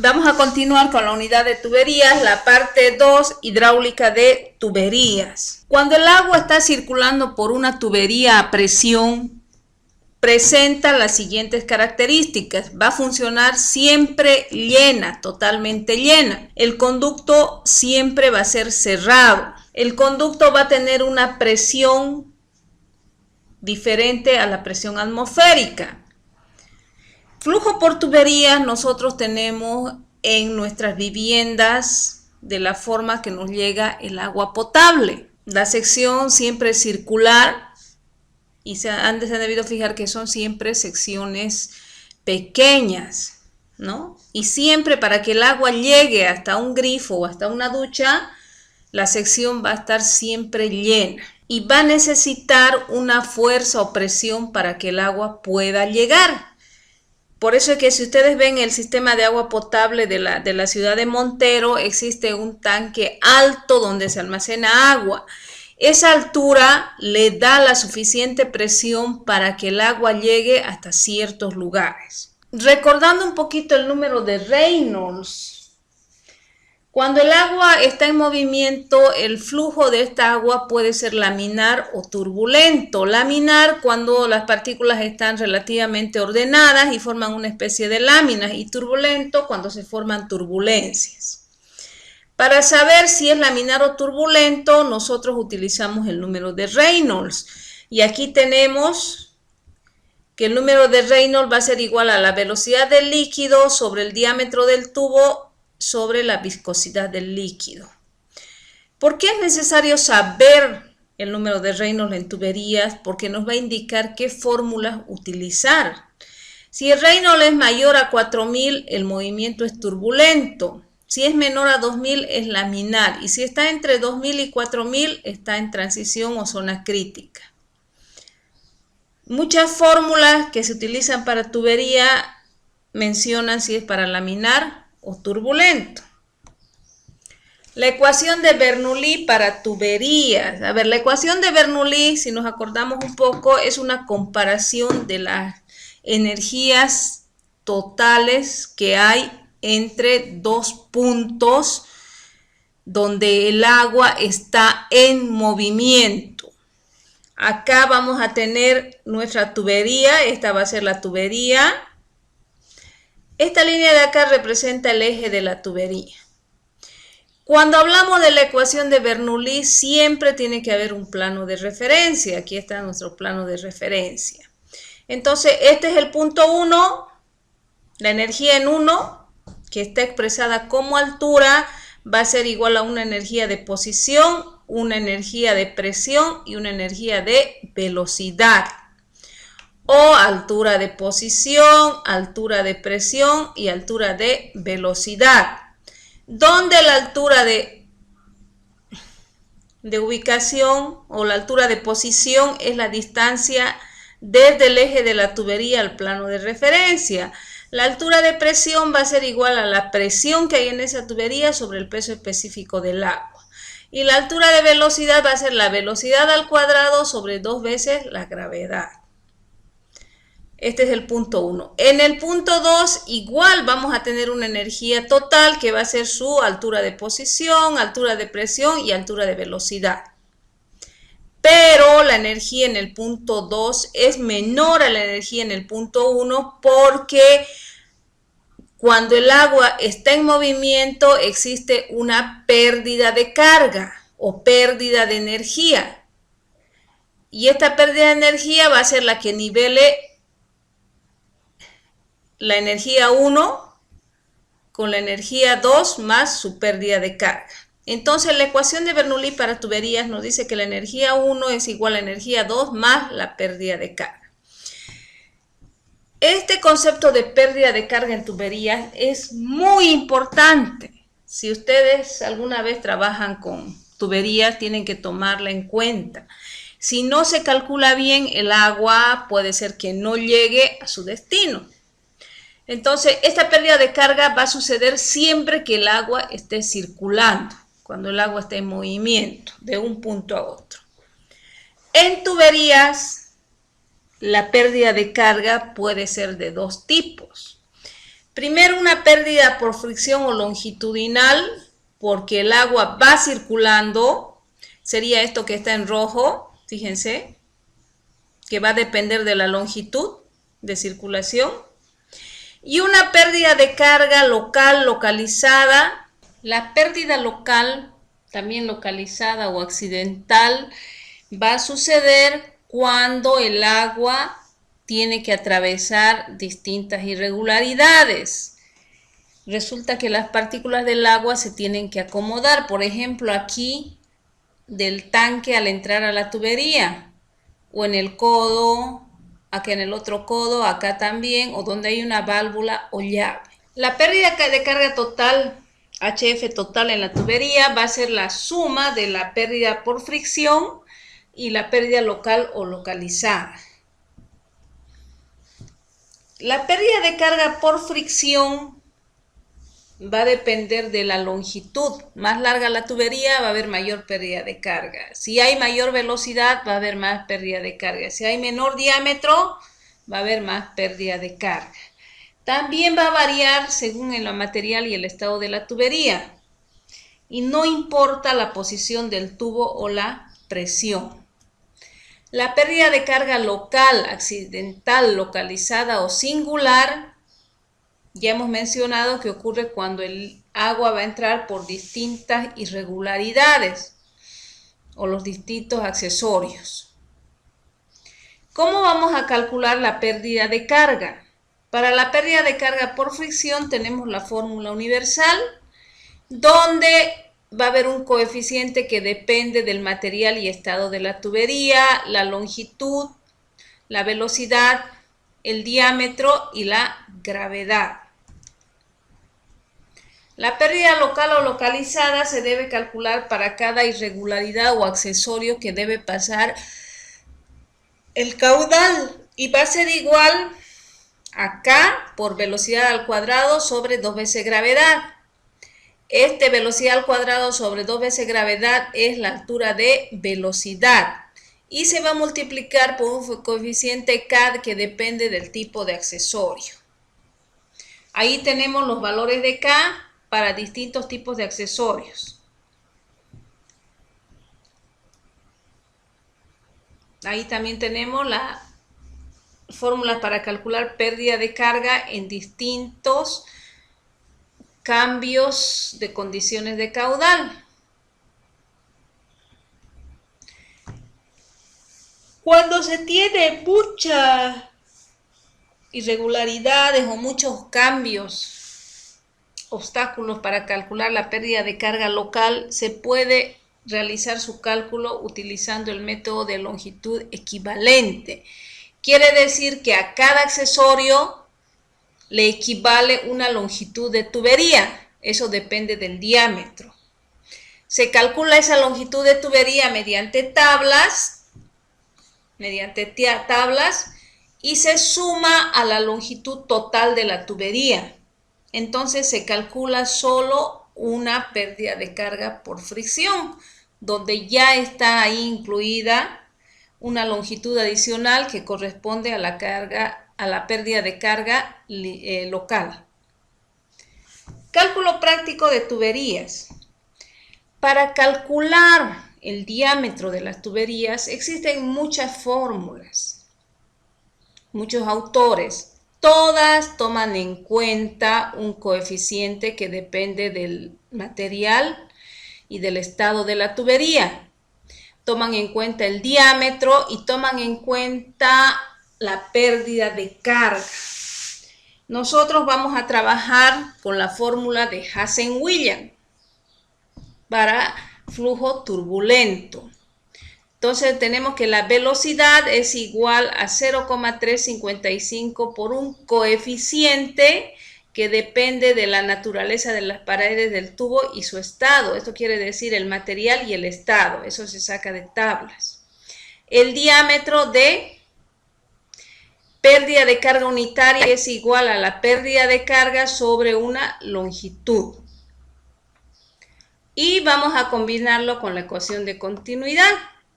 Vamos a continuar con la unidad de tuberías, la parte 2, hidráulica de tuberías. Cuando el agua está circulando por una tubería a presión, presenta las siguientes características. Va a funcionar siempre llena, totalmente llena. El conducto siempre va a ser cerrado. El conducto va a tener una presión diferente a la presión atmosférica. Flujo por tuberías nosotros tenemos en nuestras viviendas de la forma que nos llega el agua potable. La sección siempre es circular y se han debido fijar que son siempre secciones pequeñas, ¿no? Y siempre para que el agua llegue hasta un grifo o hasta una ducha, la sección va a estar siempre llena y va a necesitar una fuerza o presión para que el agua pueda llegar. Por eso es que si ustedes ven el sistema de agua potable de la ciudad de Montero, existe un tanque alto donde se almacena agua. Esa altura le da la suficiente presión para que el agua llegue hasta ciertos lugares. Recordando un poquito el número de Reynolds, cuando el agua está en movimiento, el flujo de esta agua puede ser laminar o turbulento. Laminar cuando las partículas están relativamente ordenadas y forman una especie de láminas, y turbulento cuando se forman turbulencias. Para saber si es laminar o turbulento, nosotros utilizamos el número de Reynolds. Y aquí tenemos que el número de Reynolds va a ser igual a la velocidad del líquido sobre el diámetro del tubo sobre la viscosidad del líquido. ¿Por qué es necesario saber el número de Reynolds en tuberías? Porque nos va a indicar qué fórmulas utilizar. Si el Reynolds es mayor a 4000, el movimiento es turbulento. Si es menor a 2000 es laminar, y si está entre 2000 y 4000 está en transición o zona crítica. Muchas fórmulas que se utilizan para tubería mencionan si es para laminar o turbulento. La ecuación de Bernoulli para tuberías. A ver, la ecuación de Bernoulli, si nos acordamos un poco, es una comparación de las energías totales que hay entre dos puntos donde el agua está en movimiento. Acá vamos a tener nuestra tubería, esta va a ser la tubería. Esta línea de acá representa el eje de la tubería. Cuando hablamos de la ecuación de Bernoulli, siempre tiene que haber un plano de referencia. Aquí está nuestro plano de referencia. Entonces, este es el punto 1, la energía en 1, que está expresada como altura, va a ser igual a una energía de posición, una energía de presión y una energía de velocidad. O altura de posición, altura de presión y altura de velocidad. Donde la altura de ubicación o la altura de posición es la distancia desde el eje de la tubería al plano de referencia. La altura de presión va a ser igual a la presión que hay en esa tubería sobre el peso específico del agua. Y la altura de velocidad va a ser la velocidad al cuadrado sobre 2 veces la gravedad. Este es el punto 1. En el punto 2 igual vamos a tener una energía total que va a ser su altura de posición, altura de presión y altura de velocidad. Pero la energía en el punto 2 es menor a la energía en el punto 1 porque cuando el agua está en movimiento existe una pérdida de carga o pérdida de energía. Y esta pérdida de energía va a ser la que nivele la energía 1 con la energía 2 más su pérdida de carga. Entonces la ecuación de Bernoulli para tuberías nos dice que la energía 1 es igual a la energía 2 más la pérdida de carga. Este concepto de pérdida de carga en tuberías es muy importante. Si ustedes alguna vez trabajan con tuberías, tienen que tomarla en cuenta. Si no se calcula bien, el agua puede ser que no llegue a su destino. Entonces, esta pérdida de carga va a suceder siempre que el agua esté circulando, cuando el agua esté en movimiento de un punto a otro. En tuberías, la pérdida de carga puede ser de dos tipos. Primero, una pérdida por fricción o longitudinal, porque el agua va circulando. Sería esto que está en rojo, fíjense, que va a depender de la longitud de circulación. Y una pérdida de carga local, localizada. La pérdida local, también localizada o accidental, va a suceder cuando el agua tiene que atravesar distintas irregularidades. Resulta que las partículas del agua se tienen que acomodar. Por ejemplo, aquí del tanque al entrar a la tubería, o en el codo, acá en el otro codo, acá también, o donde hay una válvula o llave. La pérdida de carga total, HF total en la tubería, va a ser la suma de la pérdida por fricción y la pérdida local o localizada. La pérdida de carga por fricción va a depender de la longitud. Más larga la tubería, va a haber mayor pérdida de carga. Si hay mayor velocidad, va a haber más pérdida de carga. Si hay menor diámetro, va a haber más pérdida de carga. También va a variar según el material y el estado de la tubería. Y no importa la posición del tubo o la presión. La pérdida de carga local, accidental, localizada o singular, ya hemos mencionado que ocurre cuando el agua va a entrar por distintas irregularidades o los distintos accesorios. ¿Cómo vamos a calcular la pérdida de carga? Para la pérdida de carga por fricción tenemos la fórmula universal, donde va a haber un coeficiente que depende del material y estado de la tubería, la longitud, la velocidad, el diámetro y la gravedad. La pérdida local o localizada se debe calcular para cada irregularidad o accesorio que debe pasar el caudal, y va a ser igual a K por velocidad al cuadrado sobre 2 veces gravedad. Velocidad al cuadrado sobre 2 veces gravedad es la altura de velocidad y se va a multiplicar por un coeficiente K que depende del tipo de accesorio. Ahí tenemos los valores de K para distintos tipos de accesorios. Ahí también tenemos la fórmula para calcular pérdida de carga en distintos cambios de condiciones de caudal. Cuando se tiene muchas irregularidades o muchos cambios, obstáculos para calcular la pérdida de carga local, se puede realizar su cálculo utilizando el método de longitud equivalente. Quiere decir que a cada accesorio le equivale una longitud de tubería. Eso depende del diámetro. Se calcula esa longitud de tubería mediante tablas y se suma a la longitud total de la tubería. Entonces se calcula solo una pérdida de carga por fricción, donde ya está ahí incluida una longitud adicional que corresponde a la pérdida de carga local. Cálculo práctico de tuberías. Para calcular el diámetro de las tuberías existen muchas fórmulas, muchos autores. Todas toman en cuenta un coeficiente que depende del material y del estado de la tubería. Toman en cuenta el diámetro y toman en cuenta la pérdida de carga. Nosotros vamos a trabajar con la fórmula de Hazen-Williams para flujo turbulento. Entonces tenemos que la velocidad es igual a 0,355 por un coeficiente que depende de la naturaleza de las paredes del tubo y su estado. Esto quiere decir el material y el estado. Eso se saca de tablas. El diámetro de pérdida de carga unitaria es igual a la pérdida de carga sobre una longitud. Y vamos a combinarlo con la ecuación de continuidad.